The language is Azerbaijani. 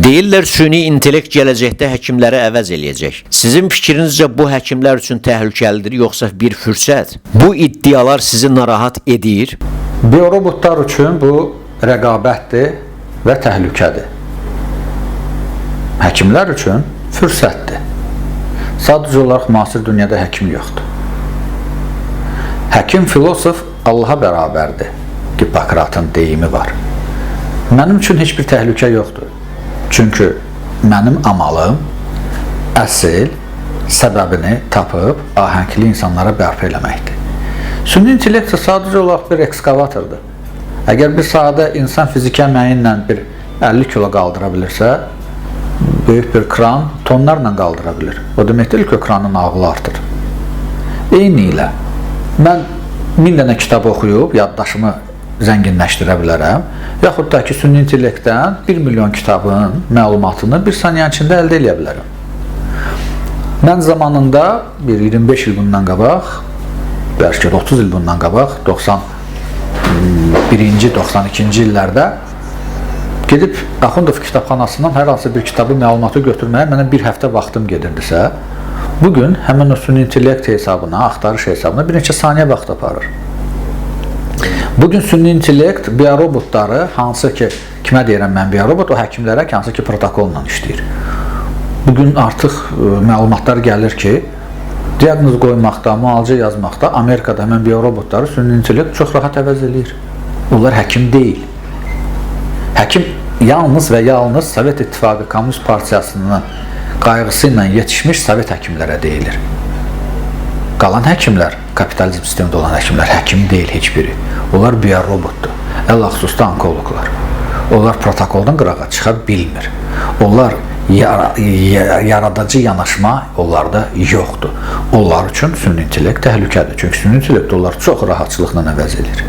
Deyirlər süni intellekt gələcəkdə həkimləri əvəz eləyəcək. Sizin fikrinizcə bu həkimlər üçün təhlükəlidir yoxsa bir fürsət? Bu iddialar sizi narahat edir? Biorobotlar üçün bu rəqabətdir və təhlükədir. Həkimlər üçün fürsətdir. Sadəcə olaraq müasir dünyada həkim yoxdur. Həkim, filosof Allaha bərabərdir. Hipokratın deyimi var. Mənim üçün heç bir təhlükə yoxdur. Çünki mənim amalım əsl səbəbini tapıb ahəngli insanlara bərpa eləməkdir. Süni intellekt sadəcə olaraq bir ekskavatordur. Əgər bir sahədə insan fiziki əməyi ilə bir 50 kilo qaldıra bilirsə, böyük bir kran tonlarla qaldıra bilir. O demək deyil ki, kranın ağırlığı artır. Eyni ilə mən 1000 dənə kitab oxuyub yaddaşımı zənginləşdirə bilərəm, yaxud da ki, süni intellektdən 1 milyon kitabın məlumatını bir saniyə içində əldə edə bilərəm. Mən zamanında bir 25 il bundan qabaq, bəlkə 30 il bundan qabaq, 91-ci, 92-ci illərdə gedib Axundov kitabxanasından hər hansı bir kitabı məlumatı götürməyə mənə bir həftə vaxtım gedirdisə, bugün həmin o süni intellekt hesabına, axtarış hesabına bir neçə saniyə vaxt aparır. Bugün süni intellekt biorobotları, hansı ki, kimə deyirəm mən biorobot, o həkimlərə hansı ki, protokolla işləyir. Bugün artıq məlumatlar gəlir ki, diaqnoz qoymaqda, müalicə yazmaqda Amerikada həmən biorobotları süni intellekt çox rahat əvəz edir. Onlar həkim deyil. Həkim yalnız və yalnız Sovet İttifaqı Komünist Partiyasının qayğısı ilə yetişmiş Sovet həkimlərə deyilir. Qalan həkimlər, kapitalizm sistemində olan həkimlər həkim deyil heç biri. Onlar biorobotdur. Ələlxüsusda onkoloqlar. Onlar protokoldan qırağa çıxa bilmir. Onlar yaradıcı yanaşma onlarda yoxdur. Onlar üçün süni intellekt təhlükədir. Çünki süni intellekt onları çox rahatçılıqla əvəz edir.